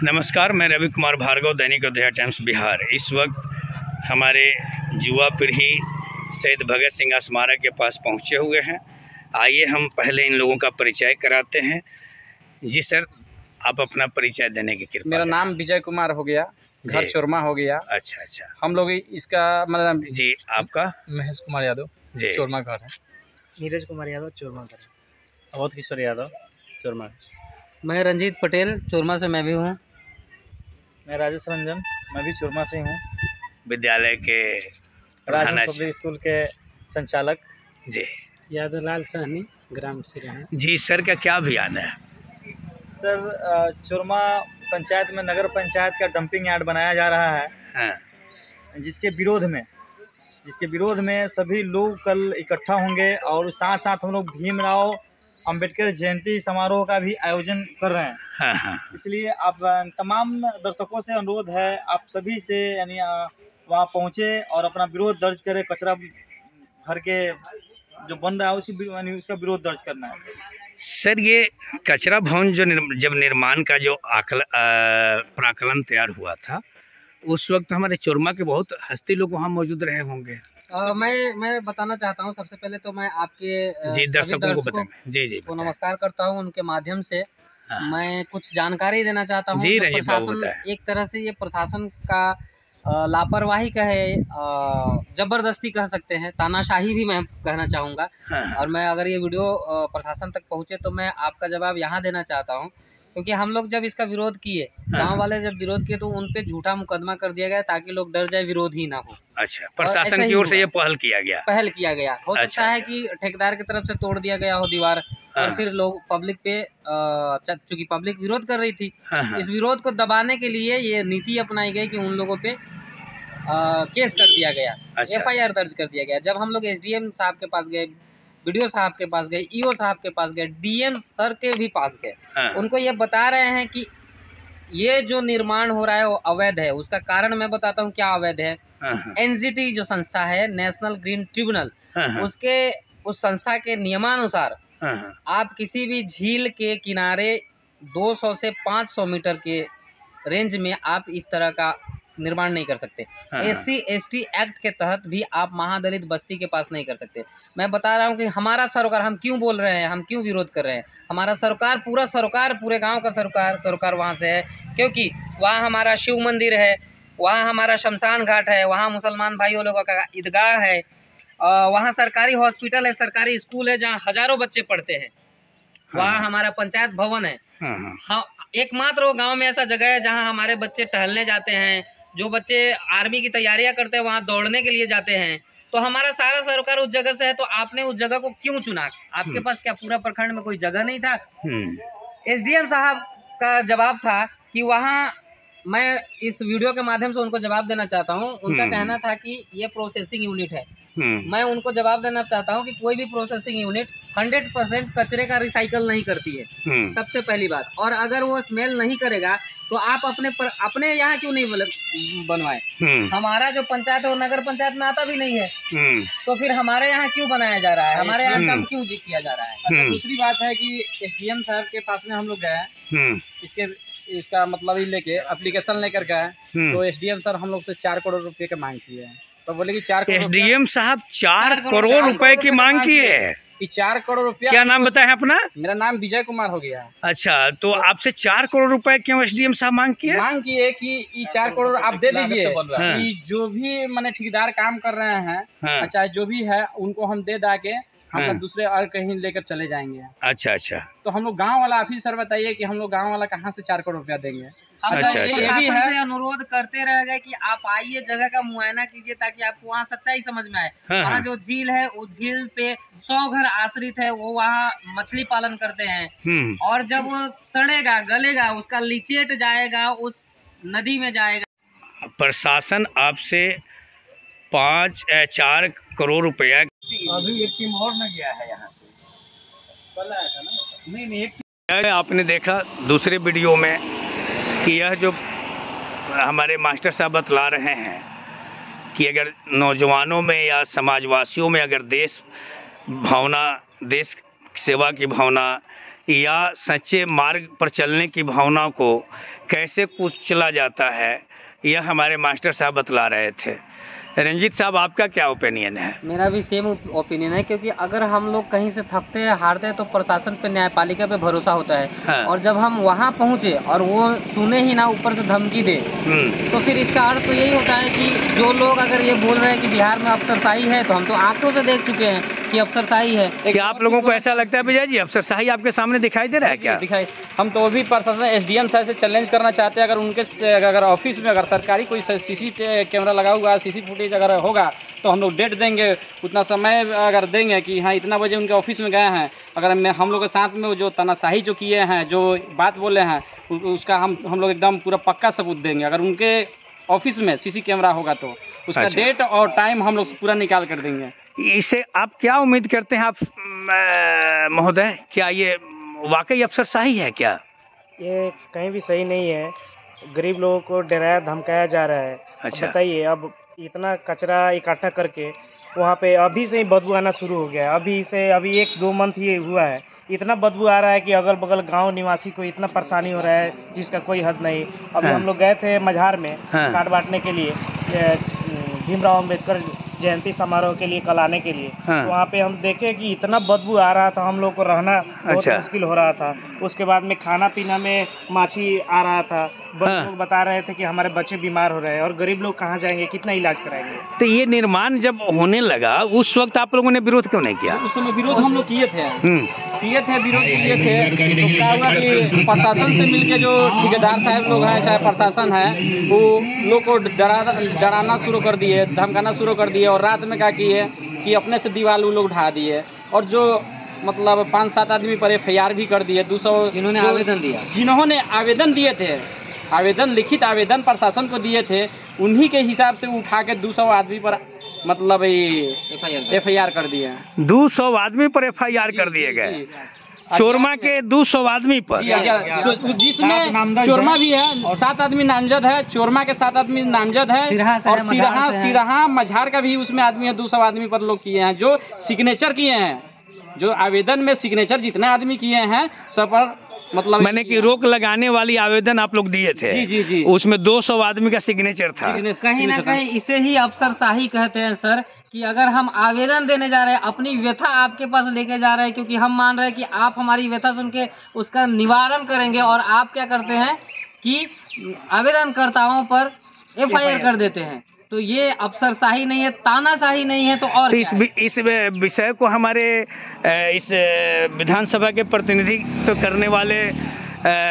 नमस्कार, मैं रवि कुमार भार्गव, दैनिक अध्याय टाइम्स बिहार। इस वक्त हमारे युवा पीढ़ी शहीद भगत सिंह स्मारक के पास पहुंचे हुए हैं। आइए हम पहले इन लोगों का परिचय कराते हैं। जी सर, आप अपना परिचय देने की कृपा। मेरा नाम विजय कुमार हो गया, घर चोरमा हो गया। अच्छा। हम लोग इसका मतलब जी, आपका? महेश कुमार यादव जी। चोरमा घर है। नीरज कुमार यादव चोरमा घर है। अवध किशोर यादव चोरमा। मैं रंजीत पटेल चोरमा से मैं भी हूँ। मैं राजेश रंजन, मैं भी चोरमा से हूँ। विद्यालय के राजन पब्लिक स्कूल के संचालक। जी। यादवलाल सहनी ग्राम से हैं। जी सर, का क्या अभियान है? सर, चोरमा पंचायत में नगर पंचायत का डंपिंग यार्ड बनाया जा रहा है। हाँ। जिसके विरोध में सभी लोग कल इकट्ठा होंगे और साथ साथ हम लोग भीमराव अंबेडकर जयंती समारोह का भी आयोजन कर रहे हैं। हाँ। इसलिए आप तमाम दर्शकों से अनुरोध है, आप सभी से यानी वहाँ पहुँचे और अपना विरोध दर्ज करें। कचरा घर के जो बन रहा है उसका विरोध दर्ज करना है। सर, ये कचरा भवन जब निर्माण का जो प्राकलन तैयार हुआ था, उस वक्त हमारे चोरमा के बहुत हस्ती लोग वहाँ मौजूद रहे होंगे। मैं बताना चाहता हूँ, सबसे पहले तो मैं आपके जी दर्शकों को बताएं। जी को नमस्कार करता हूँ। उनके माध्यम से मैं कुछ जानकारी देना चाहता हूँ। जी प्रशासन एक तरह से ये प्रशासन का लापरवाही का है, जबरदस्ती कह सकते हैं, तानाशाही भी मैं कहना चाहूँगा। और मैं अगर ये वीडियो प्रशासन तक पहुँचे तो मैं आपका जवाब यहाँ देना चाहता हूँ, क्योंकि हम लोग जब इसका विरोध किए, गांव वाले जब विरोध किए तो उन पे झूठा मुकदमा कर दिया गया ताकि लोग डर जाए, विरोध ही ना हो। अच्छा, प्रशासन की ओर से ये पहल किया गया। हो सकता है कि ठेकेदार की तरफ से तोड़ दिया गया हो दीवार, और फिर लोग पब्लिक पे चूंकि पब्लिक विरोध कर रही थी, इस विरोध को दबाने के लिए ये नीति अपनाई गई कि उन लोगों पे केस कर दिया गया। FIR दर्ज कर दिया गया। जब हम लोग SDM साहब के पास गए, BDO साहब के पास गए, EO साहब के पास गए, DM सर के भी पास गए, उनको ये बता रहे हैं कि ये जो निर्माण हो रहा है वो अवैध है। उसका कारण मैं बताता हूँ क्या अवैध है। NGT जो संस्था है, नेशनल ग्रीन ट्रिब्यूनल, उस संस्था के नियमानुसार आप किसी भी झील के किनारे 200 से 500 मीटर के रेंज में आप इस तरह का निर्माण नहीं कर सकते। SC ST एक्ट के तहत भी आप महादलित बस्ती के पास नहीं कर सकते। मैं बता रहा हूँ कि हमारा सरोकार, हम क्यों बोल रहे हैं, हम क्यों विरोध कर रहे हैं। हमारा सरोकार, पूरे गांव का सरोकार वहाँ से है, क्योंकि वहाँ हमारा शिव मंदिर है, वहाँ हमारा शमशान घाट है, वहाँ मुसलमान भाइयों लोगों का ईदगाह है, वहाँ सरकारी हॉस्पिटल है, सरकारी स्कूल है जहाँ हजारों बच्चे पढ़ते हैं, वहाँ हमारा पंचायत भवन है। हाँ, एकमात्र वो गाँव में ऐसा जगह है जहाँ हमारे बच्चे टहलने जाते हैं। जो बच्चे आर्मी की तैयारियां करते हैं वहाँ दौड़ने के लिए जाते हैं। तो हमारा सारा सरोकार उस जगह से है, तो आपने उस जगह को क्यों चुना? आपके पास क्या पूरा प्रखंड में कोई जगह नहीं था? SDM साहब का जवाब था कि वहाँ, मैं इस वीडियो के माध्यम से उनको जवाब देना चाहता हूँ। उनका कहना था कि ये प्रोसेसिंग यूनिट है। मैं उनको जवाब देना चाहता हूँ कि कोई भी प्रोसेसिंग यूनिट 100% कचरे का रिसाइकल नहीं करती है, सबसे पहली बात। और अगर वो स्मेल नहीं करेगा तो आप अपने यहाँ क्यों नहीं बनवाए? हमारा जो पंचायत है वो नगर पंचायत में आता भी नहीं है, तो फिर हमारे यहाँ क्यों बनाया जा रहा है, हमारे यहाँ काम क्यों किया जा रहा है? दूसरी बात है कि SDM साहब के पास में हम लोग गए, इसका मतलब ही लेके एप्लीकेशन लेकर गए, तो SDM सर हम लोग से 4 करोड़ रुपए की मांग की है। तो बोले कि 4 करोड़ SDM साहब 4 करोड़ रुपए की मांग की है कि 4 करोड़ रुपया। क्या नाम बताया अपना? मेरा नाम विजय कुमार हो गया। अच्छा, तो आपसे 4 करोड़ रुपए क्यों SDM साहब मांग किए कि ये 4 करोड़ आप दे दीजिए कि जो भी मैंने ठेकेदार काम कर रहे हैं, चाहे जो भी है, उनको हम दे के हम दूसरे और कहीं लेकर चले जाएंगे। अच्छा। तो हम लोग गाँव वाला ऑफिसर बताइए कि हम लोग गाँव वाला कहाँ से 4 करोड़ रुपया देंगे? अच्छा। ये भी है, अनुरोध करते रह गए कि आप आइए, जगह का मुआयना कीजिए ताकि आपको वहाँ सच्चाई समझ में आए। वहाँ जो झील है, उस झील पे 100 घर आश्रित है, वो वहाँ मछली पालन करते हैं, और जब वो सड़ेगा, गलेगा, उसका लीचेट जाएगा, उस नदी में जाएगा। प्रशासन आपसे 4 करोड़ रुपया। अभी एक टीम और न गया है यहाँ से, कल आया था ना? नहीं, आपने देखा दूसरे वीडियो में कि यह जो हमारे मास्टर साहब बतला रहे हैं कि अगर नौजवानों में या समाजवासियों में अगर देश भावना, देश सेवा की भावना या सच्चे मार्ग पर चलने की भावना को कैसे कुचला जाता है, यह हमारे मास्टर साहब बतला रहे थे। रंजीत साहब, आपका क्या ओपिनियन है? मेरा भी सेम ओपिनियन है, क्योंकि अगर हम लोग कहीं से थकते हैं, हारते हैं, तो प्रशासन पे, न्यायपालिका पे भरोसा होता है। हाँ। और जब हम वहाँ पहुँचे और वो सुने ही ना, ऊपर से धमकी दे, तो फिर इसका अर्थ तो यही होता है कि जो लोग अगर ये बोल रहे हैं कि बिहार में अफसरशाही है, तो हम तो आंखों से देख चुके हैं कि अफसरशाही है। क्या आप लोगों को ऐसा लगता है विजय जी, अफसरशाही आपके सामने दिखाई दे रहा है क्या? दिखाई। हम तो भी प्रशासन SDM साहब से चैलेंज करना चाहते हैं, अगर उनके अगर ऑफिस में अगर सरकारी कोई CC कैमरा लगा हुआ है, CC फुटेज अगर होगा, तो हम लोग डेट देंगे, उतना समय अगर देंगे कि हाँ इतना बजे उनके ऑफिस में गए हैं। अगर हम लोग के साथ में जो तानाशाही जो किए हैं, जो बात बोले हैं, उसका हम लोग एकदम पूरा पक्का सबूत देंगे। अगर उनके ऑफिस में CC कैमरा होगा तो उसका डेट और टाइम हम लोग पूरा निकाल कर देंगे। इसे आप क्या उम्मीद करते हैं आप महोदय, क्या ये वाकई अफसरशाही है क्या? ये कहीं भी सही नहीं है। गरीब लोगों को डराया धमकाया जा रहा है। अच्छा। बताइए, अब इतना कचरा इकट्ठा करके वहाँ पे अभी से ही बदबू आना शुरू हो गया है। अभी 1-2 मंथ ये हुआ है, इतना बदबू आ रहा है कि अगल बगल गांव निवासी को इतना परेशानी हो रहा है जिसका कोई हद नहीं। अभी हम लोग गए थे मझार में कार्ड बांटने के लिए, भीमराव अम्बेडकर जयंती समारोह के लिए, कल आने के लिए। तो वहाँ पे हम देखे कि इतना बदबू आ रहा था, हम लोग को रहना बहुत मुश्किल हो रहा था। उसके बाद में खाना पीना में माछी आ रहा था। लोग बता रहे थे कि हमारे बच्चे बीमार हो रहे हैं, और गरीब लोग कहाँ जाएंगे, कितना इलाज कराएंगे। तो ये निर्माण जब होने लगा, उस वक्त आप लोगों ने विरोध क्यों नहीं किया? उस समय विरोध हम लोग किए थे, विरोध किए थे। तो क्या हुआ कि प्रशासन से मिलके जो ठेकेदार साहब लोग हैं, चाहे प्रशासन है, वो लोग को डराना शुरू कर दिए, धमकाना शुरू कर दिए। और रात में क्या किए कि अपने से दीवार लोग ढा दिए, और जो मतलब 5-7 आदमी पर FIR भी कर दिए। 200 जिन्होंने आवेदन दिए थे, लिखित आवेदन प्रशासन को दिए थे, उन्हीं के हिसाब से उठा के 200 आदमी पर मतलब FIR कर दिए। 200 आदमी पर FIR कर दिए गए, चोरमा के 200 आदमी पर, जिसमें चोरमा भी है, 7 आदमी नामजद है, चोरमा के 7 आदमी नामजद है, और सिरहा मझार का भी उसमें आदमी है। 200 आदमी पर लोग किए हैं, जो सिग्नेचर किए हैं, जो आवेदन में सिग्नेचर जितने आदमी किए हैं सब पर मतलब मैंने कि रोक लगाने वाली आवेदन आप लोग दिए थे। जी। उसमें 200 आदमी का सिग्नेचर था। कहीं ना कहीं इसे ही अफसरशाही कहते हैं सर, कि अगर हम आवेदन देने जा रहे हैं, अपनी व्यथा आपके पास लेके जा रहे हैं, क्योंकि हम मान रहे हैं कि आप हमारी व्यथा सुन के उसका निवारण करेंगे, और आप क्या करते हैं कि आवेदनकर्ताओं पर FIR कर देते हैं। तो ये अफसरशाही नहीं है, तानाशाही नहीं है, तो और इस विषय को हमारे इस विधानसभा के प्रतिनिधित्व करने वाले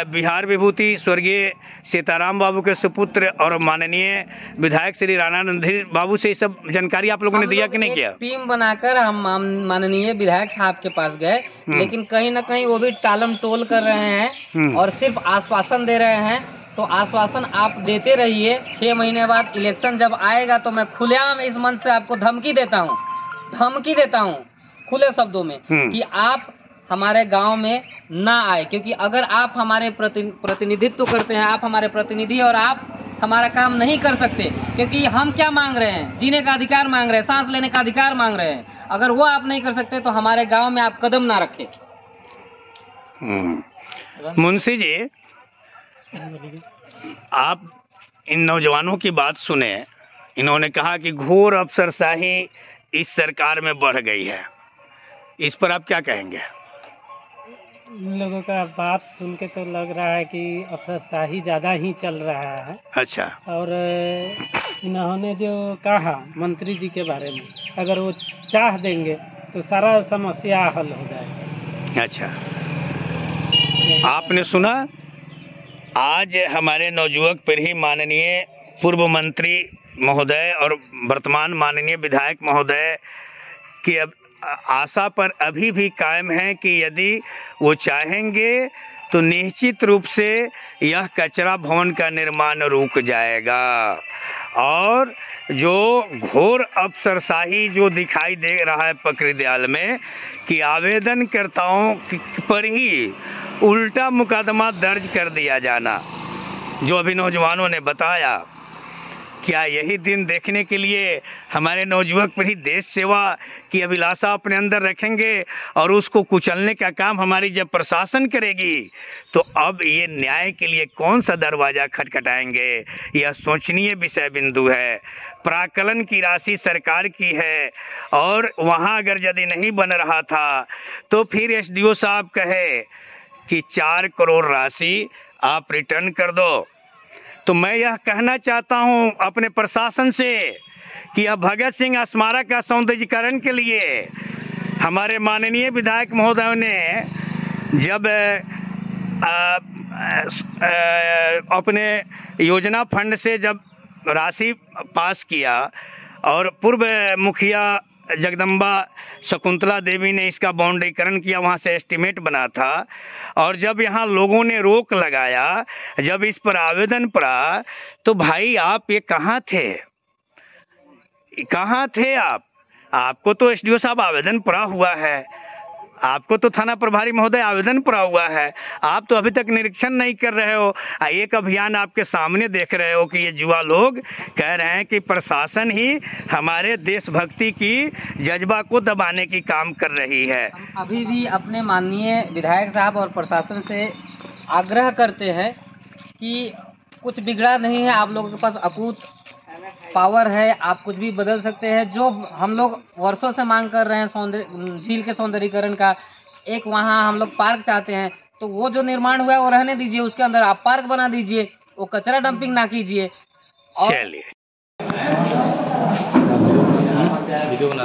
बिहार विभूति स्वर्गीय सीताराम बाबू के सुपुत्र और माननीय विधायक श्री राणा रणधीर बाबू से सब जानकारी आप लोगों ने दिया कि नहीं किया? टीम बनाकर हम माननीय विधायक साहब के पास गए, लेकिन कहीं ना कहीं वो भी टालम टोल कर रहे हैं और सिर्फ आश्वासन दे रहे हैं। तो आश्वासन आप देते रहिए, 6 महीने बाद इलेक्शन जब आएगा तो मैं खुलेआम इस मंच से आपको धमकी देता हूँ खुले शब्दों में कि आप हमारे गांव में ना आए, क्योंकि अगर आप हमारे प्रतिनिधित्व करते हैं, आप हमारे प्रतिनिधि, और आप हमारा काम नहीं कर सकते, क्योंकि हम क्या मांग रहे हैं, जीने का अधिकार मांग रहे हैं, सांस लेने का अधिकार मांग रहे हैं, अगर वो आप नहीं कर सकते तो हमारे गांव में आप कदम ना रखें। मुंशी जी, आप इन नौजवानों की बात सुने, इन्होंने कहा कि घोर अफसरशाही इस सरकार में बढ़ गई है, इस पर आप क्या कहेंगे? इन लोगों का बात सुन के तो लग रहा है कि अफसरशाही ज़्यादा ही चल रहा है। अच्छा। और इन्होंने जो कहा मंत्री जी के बारे में, अगर वो चाह देंगे तो सारा समस्या हल हो जाएगा। अच्छा, आपने सुना, आज हमारे नवयुवक पीढ़ी माननीय पूर्व मंत्री महोदय और वर्तमान माननीय विधायक महोदय की अब आशा पर अभी भी कायम है कि यदि वो चाहेंगे तो निश्चित रूप से यह कचरा भवन का निर्माण रुक जाएगा, और जो घोर अफसरशाही जो दिखाई दे रहा है प्रकृति में कि आवेदनकर्ताओं पर ही उल्टा मुकदमा दर्ज कर दिया जाना, जो अभी नौजवानों ने बताया, क्या यही दिन देखने के लिए हमारे नवयुवक पीढ़ी देश सेवा की अभिलाषा अपने अंदर रखेंगे और उसको कुचलने का काम हमारी जब प्रशासन करेगी तो अब ये न्याय के लिए कौन सा दरवाज़ा खटखटाएंगे? यह सोचनीय विषय बिंदु है। प्राकलन की राशि सरकार की है और वहाँ अगर यदि नहीं बन रहा था तो फिर एसडीओ साहब कहे कि 4 करोड़ राशि आप रिटर्न कर दो। तो मैं यह कहना चाहता हूं अपने प्रशासन से कि अब भगत सिंह स्मारक का सौंदर्यीकरण के लिए हमारे माननीय विधायक महोदयों ने जब अपने योजना फंड से जब राशि पास किया और पूर्व मुखिया जगदम्बा शकुंतला देवी ने इसका बाउंड्रीकरण किया, वहाँ से एस्टीमेट बना था और जब यहाँ लोगों ने रोक लगाया, जब इस पर आवेदन पड़ा तो भाई आप ये कहाँ थे? कहाँ थे आप? आपको तो एसडीओ साहब आवेदन पड़ा हुआ है, आपको तो थाना प्रभारी महोदय आवेदन पड़ा हुआ है, आप तो अभी तक निरीक्षण नहीं कर रहे हो। एक अभियान आपके सामने देख रहे हो कि ये युवा लोग कह रहे हैं कि प्रशासन ही हमारे देशभक्ति की जज्बा को दबाने की काम कर रही है। अभी भी अपने माननीय विधायक साहब और प्रशासन से आग्रह करते हैं कि कुछ बिगड़ा नहीं है, आप लोगों के पास अकूत पावर है, आप कुछ भी बदल सकते हैं। जो हम लोग वर्षों से मांग कर रहे हैं झील के सौंदर्यीकरण का, एक वहाँ हम लोग पार्क चाहते हैं, तो वो जो निर्माण हुआ है वो रहने दीजिए, उसके अंदर आप पार्क बना दीजिए, वो कचरा डंपिंग ना कीजिए। चलिए वीडियो बना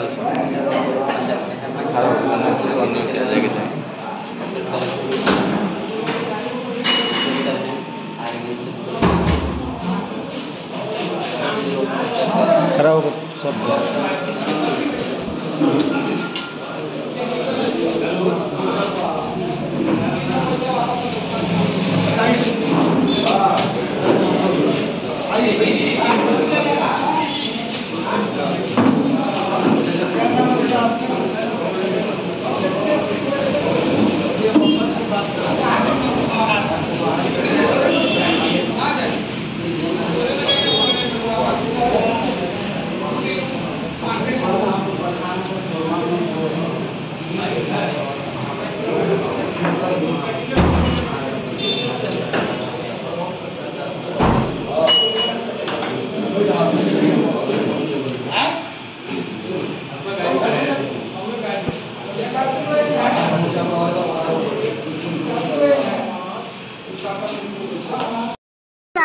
खड़ा होकर सब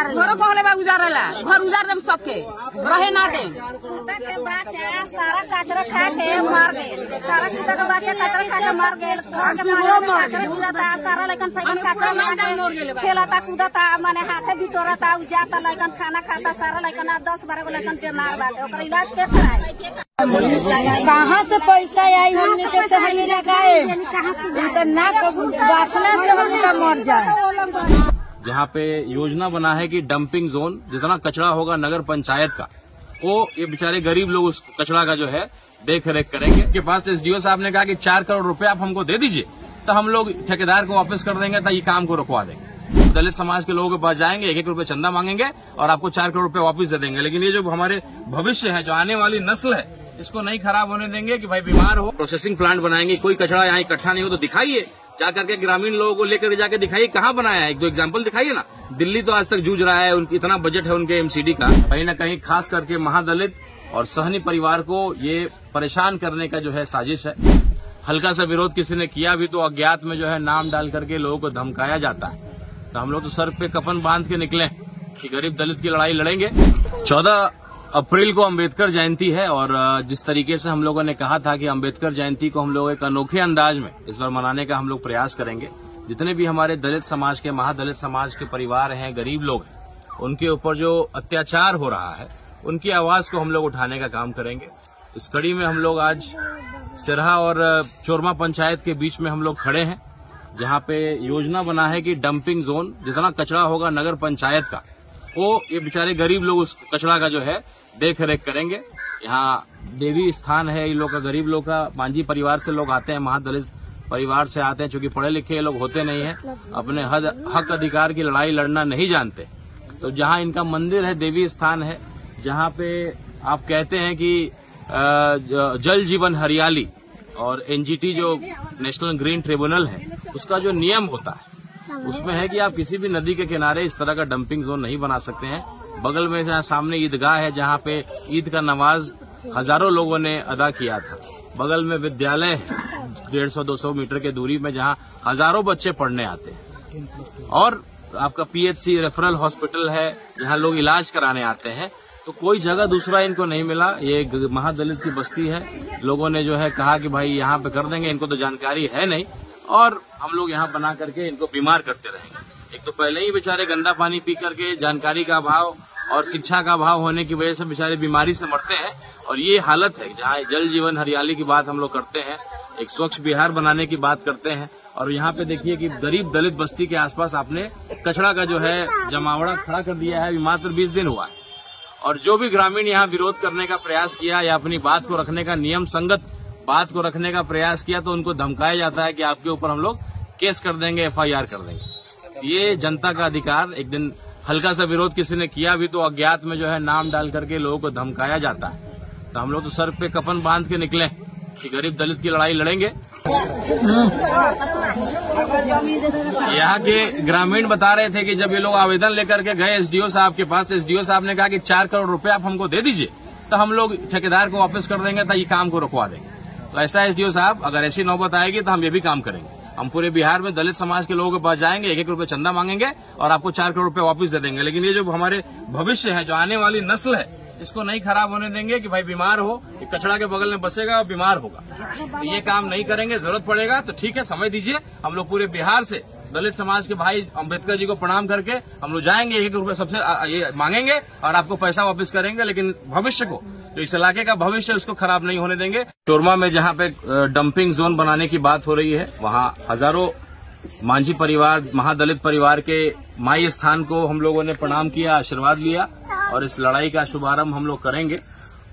घरों पहले बा उजारेला, घर उजार देम सबके, रहे ना देम। कुत्ता के बच्चा सारा कचरा खा के मर गए, सारा कुत्ता के बच्चा कचरा खा के मर गए, घर के पानी कचरा गिरता, सारा लड़कन पैकन कचरा में आके खेलता कूदता, माने हाथे भी तोड़ता, उजाता, लड़कन खाना खाता, सारा लड़कन 10-12 गो लड़कन बीमार बाटे, ओकर इलाज के कराए। कहाँ से पैसा आई हमने के से हमने लगाए, तो ना वासना से हमने मर जाए। जहाँ पे योजना बना है कि डंपिंग जोन, जितना कचरा होगा नगर पंचायत का, वो ये बेचारे गरीब लोग उस कचरा का जो है देख रेख करेंगे। के पास एसडीओ साहब ने कहा कि 4 करोड़ रुपए आप हमको दे दीजिए, तो हम लोग ठेकेदार को वापस कर देंगे, तो ये काम को रुकवा देंगे। दलित समाज के लोगों के पास जाएंगे, 1-1 रुपए चंदा मांगेंगे और आपको 4 करोड़ रुपए वापस दे देंगे। लेकिन ये जो हमारे भविष्य है, जो आने वाली नस्ल है, इसको नहीं खराब होने देंगे कि भाई बीमार हो। प्रोसेसिंग प्लांट बनाएंगे, कोई कचरा यहाँ इकट्ठा नहीं हो तो दिखाइए, जा करके ग्रामीण लोगों को लेकर जाके दिखाइए कहाँ बनाया है, 1-2 एग्जाम्पल दिखाइए ना। दिल्ली तो आज तक जूझ रहा है, उनकी इतना बजट है उनके एमसीडी का, कहीं न कहीं खास करके महादलित और सहनी परिवार को ये परेशान करने का जो है साजिश है। हल्का सा विरोध किसी ने किया भी तो अज्ञात में जो है नाम डाल करके लोगों को धमकाया जाता है। तो हम लोग तो सर पे कफन बांध के निकले कि गरीब दलित की लड़ाई लड़ेंगे। 14 अप्रैल को अम्बेडकर जयंती है और जिस तरीके से हम लोगों ने कहा था कि अम्बेडकर जयंती को हम लोग एक अनोखे अंदाज में इस बार मनाने का हम लोग प्रयास करेंगे। जितने भी हमारे दलित समाज के, महादलित समाज के परिवार हैं, गरीब लोग हैं, उनके ऊपर जो अत्याचार हो रहा है, उनकी आवाज को हम लोग उठाने का काम करेंगे। इस कड़ी में हम लोग आज सिरहा और चोरमा पंचायत के बीच में हम लोग खड़े हैं, जहाँ पे योजना बना है कि डंपिंग जोन, जितना कचरा होगा नगर पंचायत का, वो ये बेचारे गरीब लोग उस कचरा का जो है देख रेख करेंगे। यहाँ देवी स्थान है, ये लोग का, गरीब लोग का, मांझी परिवार से लोग आते हैं, महादलित परिवार से आते हैं, चूंकि पढ़े लिखे लोग होते नहीं हैं, अपने हक अधिकार की लड़ाई लड़ना नहीं जानते। तो जहाँ इनका मंदिर है, देवी स्थान है, जहाँ पे आप कहते हैं कि जल जीवन हरियाली और एनजीटी जो नेशनल ग्रीन ट्रिब्यूनल है उसका जो नियम होता है उसमें है कि आप किसी भी नदी के किनारे इस तरह का डंपिंग जोन नहीं बना सकते हैं। बगल में जहाँ सामने ईदगाह है जहाँ पे ईद का नमाज हजारों लोगों ने अदा किया था, बगल में विद्यालय है 150-200 मीटर के दूरी में जहाँ हजारों बच्चे पढ़ने आते हैं, और आपका पीएचसी रेफरल हॉस्पिटल है जहाँ लोग इलाज कराने आते हैं। तो कोई जगह दूसरा इनको नहीं मिला। ये महादलित की बस्ती है, लोगों ने जो है कहा कि भाई यहाँ पे कर देंगे, इनको तो जानकारी है नहीं और हम लोग यहाँ बना करके इनको बीमार करते रहेंगे। एक तो पहले ही बेचारे गंदा पानी पी करके जानकारी का अभाव और शिक्षा का अभाव होने की वजह से बेचारे बीमारी से मरते हैं, और ये हालत है जहाँ जल जीवन हरियाली की बात हम लोग करते हैं, एक स्वच्छ बिहार बनाने की बात करते हैं, और यहाँ पे देखिए कि गरीब दलित बस्ती के आसपास आपने कचरा का जो है जमावड़ा खड़ा कर दिया है। मात्र 20 दिन हुआ है, और जो भी ग्रामीण यहाँ विरोध करने का प्रयास किया या अपनी बात को रखने का नियम संगत बात को रखने का प्रयास किया तो उनको धमकाया जाता है कि आपके ऊपर हम लोग केस कर देंगे, FIR कर देंगे। ये जनता का अधिकार। एक दिन हल्का सा विरोध किसी ने किया भी तो अज्ञात में जो है नाम डाल करके लोगों को धमकाया जाता है। तो हम लोग तो सर पे कफन बांध के निकले कि गरीब दलित की लड़ाई लड़ेंगे। यहाँ के ग्रामीण बता रहे थे कि जब ये लोग आवेदन लेकर के गए एसडीओ साहब के पास, एसडीओ साहब ने कहा कि 4 करोड़ रुपए आप हमको दे दीजिए तो हम लोग ठेकेदार को वापस कर देंगे, तो ये काम को रुकवा देंगे। तो ऐसा एसडीओ साहब, अगर ऐसी नौबत आएगी तो हम ये भी काम करेंगे। हम पूरे बिहार में दलित समाज के लोगों के पास जाएंगे, 1-1 रुपए चंदा मांगेंगे और आपको 4 करोड़ रुपए वापस दे देंगे। लेकिन ये जो हमारे भविष्य है, जो आने वाली नस्ल है, इसको नहीं खराब होने देंगे कि भाई बीमार हो, कचरा के बगल में बसेगा और बीमार होगा। तो ये काम नहीं करेंगे। जरूरत पड़ेगा तो ठीक है, समय दीजिए। हम लोग पूरे बिहार से दलित समाज के भाई अम्बेडकर जी को प्रणाम करके हम लोग जाएंगे, 1-1 रुपए सबसे ये मांगेंगे और आपको पैसा वापस करेंगे। लेकिन भविष्य को, जो इस इलाके का भविष्य, उसको खराब नहीं होने देंगे। चोरमा में जहाँ पे डंपिंग जोन बनाने की बात हो रही है, वहाँ हजारों मांझी परिवार, महादलित परिवार के माई स्थान को हम लोगों ने प्रणाम किया, आशीर्वाद लिया, और इस लड़ाई का शुभारंभ हम लोग करेंगे।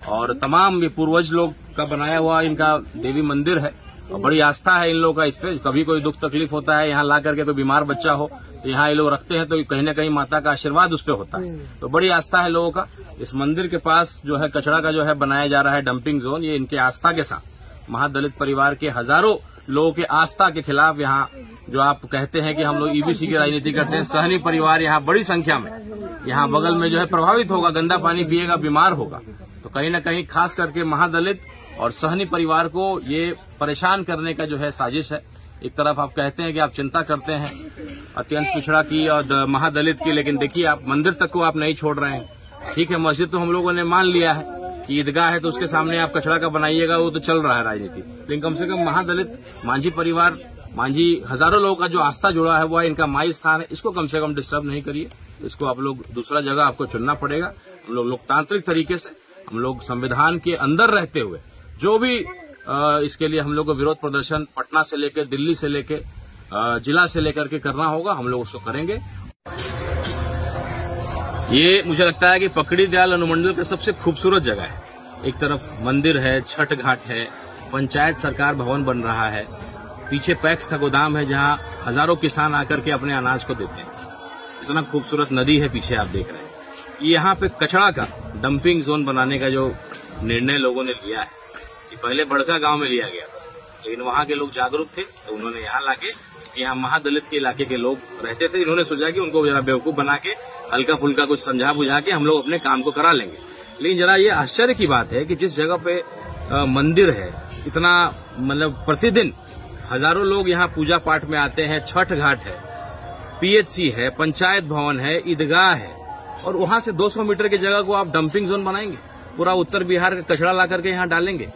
और तमाम ये पूर्वज लोग का बनाया हुआ इनका देवी मंदिर है, और बड़ी आस्था है इन लोगों का इस पे। कभी कोई दुख तकलीफ होता है, यहाँ ला करके कोई बीमार बच्चा हो तो यहाँ ये लोग रखते हैं, तो कहीं न कहीं माता का आशीर्वाद उस पे होता है। तो बड़ी आस्था है लोगों का। इस मंदिर के पास जो है कचरा का जो है बनाया जा रहा है डंपिंग जोन, ये इनके आस्था के साथ महादलित परिवार के हजारों लोगों के आस्था के खिलाफ यहाँ जो आप कहते हैं कि हम लोग ईबीसी की राजनीति करते हैं, सहनी परिवार यहाँ बड़ी संख्या में यहाँ बगल में जो है प्रभावित होगा, गंदा पानी पिएगा, बीमार होगा। तो कहीं न कहीं खास करके महादलित और सहनी परिवार को ये परेशान करने का जो है साजिश है। एक तरफ आप कहते हैं कि आप चिंता करते हैं अत्यंत पिछड़ा की और महादलित की, लेकिन देखिए आप मंदिर तक को आप नहीं छोड़ रहे हैं। ठीक है, मस्जिद तो हम लोगों ने मान लिया है कि ईदगाह है तो उसके सामने आप कचरा का बनाइएगा, वो तो चल रहा है राजनीति। लेकिन कम से कम महादलित, मांझी परिवार, मांझी हजारों लोगों का जो आस्था जुड़ा है वो इनका माई स्थान है, इसको कम से कम डिस्टर्ब नहीं करिए। इसको आप लोग दूसरा जगह आपको चुनना पड़ेगा। हम लोग लोकतांत्रिक तरीके से, हम लोग संविधान के अंदर रहते हुए जो भी इसके लिए हम लोग को विरोध प्रदर्शन पटना से लेकर, दिल्ली से लेकर, जिला से लेकर के करना होगा, हम लोग उसको करेंगे। ये मुझे लगता है कि पकड़ी दयाल अनुमंडल का सबसे खूबसूरत जगह है। एक तरफ मंदिर है, छठ घाट है, पंचायत सरकार भवन बन रहा है, पीछे पैक्स का गोदाम है जहां हजारों किसान आकर के अपने अनाज को देते हैं। इतना खूबसूरत नदी है पीछे आप देख रहे हैं। यहाँ पे कचरा का डंपिंग जोन बनाने का जो निर्णय लोगों ने लिया है, ये पहले बड़का गांव में लिया गया था, लेकिन वहां के लोग जागरूक थे तो उन्होंने यहाँ लाके, यहाँ महादलित के इलाके के लोग रहते थे, इन्होंने सोचा कि उनको जरा बेवकूफ बना के हल्का फुल्का कुछ समझा बुझा के हम लोग अपने काम को करा लेंगे। लेकिन जरा ये आश्चर्य की बात है कि जिस जगह पे मंदिर है, इतना मतलब प्रतिदिन हजारों लोग यहाँ पूजा पाठ में आते हैं, छठ घाट है, पीएचसी है, पंचायत भवन है, ईदगाह है, और वहां से 200 मीटर की जगह को आप डंपिंग जोन बनाएंगे, पूरा उत्तर बिहार का कचरा ला करके यहाँ डालेंगे।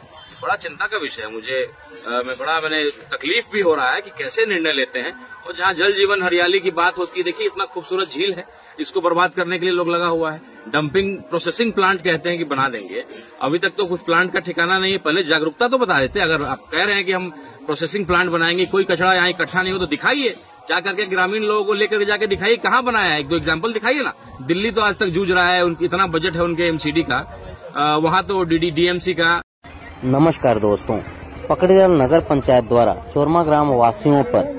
बड़ा चिंता का विषय है। मुझे मैंने तकलीफ भी हो रहा है कि कैसे निर्णय लेते हैं। और जहाँ जल जीवन हरियाली की बात होती है, देखिए इतना खूबसूरत झील है, इसको बर्बाद करने के लिए लोग लगा हुआ है। डंपिंग प्रोसेसिंग प्लांट कहते हैं कि बना देंगे, अभी तक तो कुछ प्लांट का ठिकाना नहीं है। पहले जागरूकता तो बता देते। अगर आप कह रहे हैं कि हम प्रोसेसिंग प्लांट बनाएंगे, कोई कचरा यहाँ इकट्ठा नहीं हो तो दिखाइए, जा करके ग्रामीण लोगों को लेकर जाके दिखाइए कहाँ बनाया है, 1-2 एग्जाम्पल दिखाइए ना। दिल्ली तो आज तक जूझ रहा है, इतना बजट है उनके एमसीडी का, वहाँ तो डीएमसी का। नमस्कार दोस्तों, पकड़ीदयाल नगर पंचायत द्वारा चोरमा ग्राम वासियों पर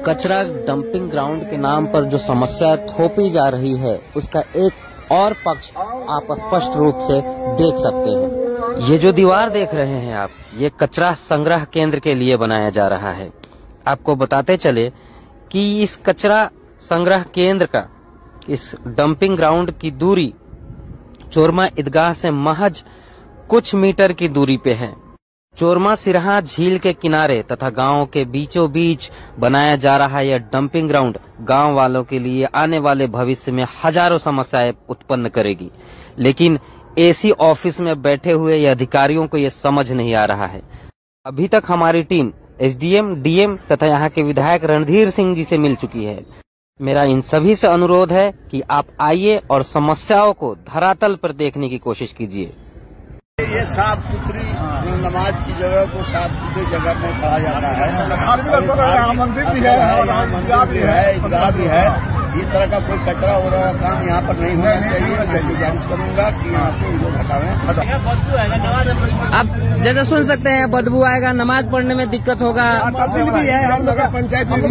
कचरा डंपिंग ग्राउंड के नाम पर जो समस्या थोपी जा रही है, उसका एक और पक्ष आप स्पष्ट रूप से देख सकते हैं। ये जो दीवार देख रहे हैं आप, ये कचरा संग्रह केंद्र के लिए बनाया जा रहा है। आपको बताते चले कि इस कचरा संग्रह केंद्र का, इस डंपिंग ग्राउंड की दूरी चोरमा ईदगाह से महज कुछ मीटर की दूरी पे है। चोरमा सिरहा झील के किनारे तथा गांव के बीचों बीच बनाया जा रहा यह डंपिंग ग्राउंड गांव वालों के लिए आने वाले भविष्य में हजारों समस्याएं उत्पन्न करेगी, लेकिन एसी ऑफिस में बैठे हुए ये अधिकारियों को ये समझ नहीं आ रहा है। अभी तक हमारी टीम एसडीएम, डीएम तथा यहाँ के विधायक रणधीर सिंह जी से मिल चुकी है। मेरा इन सभी से अनुरोध है कि आप आइए और समस्याओं को धरातल पर देखने की कोशिश कीजिए। ये साफ सुथरी नमाज की जगह को साफ सुथरी जगह में कहा जाता है। मंदिर भी है, ईदगाह भी है। इस तरह का कोई कचरा हो रहा काम यहाँ पर नहीं होना चाहिए। मैं गुजारिश करूंगा कि यहाँ से लोग हटावें। आप जैसे सुन सकते हैं, बदबू आएगा, नमाज पढ़ने में दिक्कत होगा। पंचायत में भी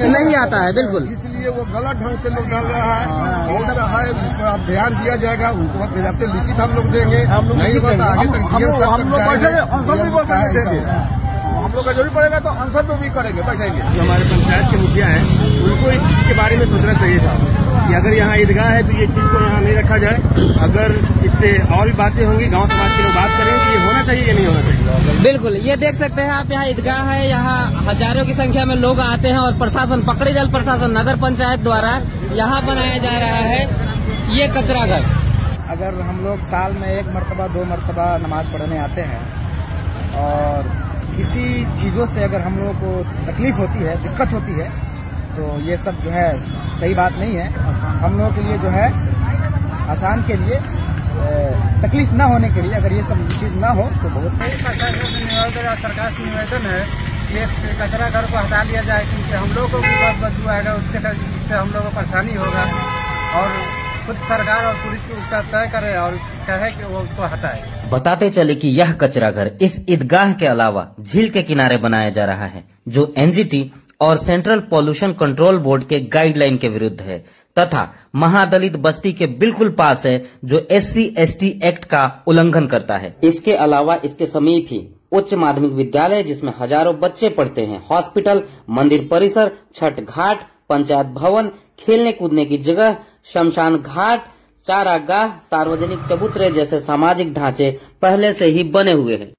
नहीं आता है बिल्कुल, इसलिए वो गलत ढंग से लोग डाल रहा है। बहुत सा है, उसको अब ध्यान दिया जाएगा। उनको वक्त लिखित हम लोग देंगे, नहीं होता आगे तक हम लोग का जरूरी पड़ेगा तो आंसर पे भी करेंगे, बैठेंगे। जो हमारे पंचायत के मुखिया हैं, उनको इस चीज के बारे में सोचना चाहिए था कि अगर यहाँ ईदगाह है तो ये चीज को यहाँ नहीं रखा जाए। अगर इससे और भी बातें होंगी, गांव समाज के लोग बात करेंगे कि ये होना चाहिए या नहीं होना चाहिए। बिल्कुल, ये देख सकते हैं आप, यहाँ ईदगाह है, यहाँ हजारों की संख्या में लोग आते हैं और प्रशासन, पकड़ी जल प्रशासन, नगर पंचायत द्वारा यहाँ बनाया जा रहा है ये कचरा घर। अगर हम लोग साल में 1 मरतबा 2 मरतबा नमाज पढ़ने आते हैं और किसी चीज़ों से अगर हम लोगों को तकलीफ होती है, दिक्कत होती है, तो ये सब जो है सही बात नहीं है। हम लोगों के लिए जो है आसान के लिए, तकलीफ ना होने के लिए अगर ये सब चीज़ ना हो तो बहुत सरकार से निवेदन है कि कचरा घर को हटा लिया जाए, क्योंकि हम लोग को भी बहुत बदबू आएगा, उससे हम लोगों को परेशानी होगा। और खुद सरकार और पुलिस उसका तय करे और कहे कि वो उसको हटाए। बताते चले कि यह कचरा घर इस ईदगाह के अलावा झील के किनारे बनाया जा रहा है, जो एनजीटी और सेंट्रल पॉल्यूशन कंट्रोल बोर्ड के गाइडलाइन के विरुद्ध है तथा महादलित बस्ती के बिल्कुल पास है, जो SC/ST एक्ट का उल्लंघन करता है। इसके अलावा इसके समीप ही उच्च माध्यमिक विद्यालय, जिसमें हजारों बच्चे पढ़ते हैं, हॉस्पिटल, मंदिर परिसर, छठ घाट, पंचायत भवन, खेलने कूदने की जगह, शमशान घाट, चारागाह, सार्वजनिक चबूतरे जैसे सामाजिक ढांचे पहले से ही बने हुए हैं।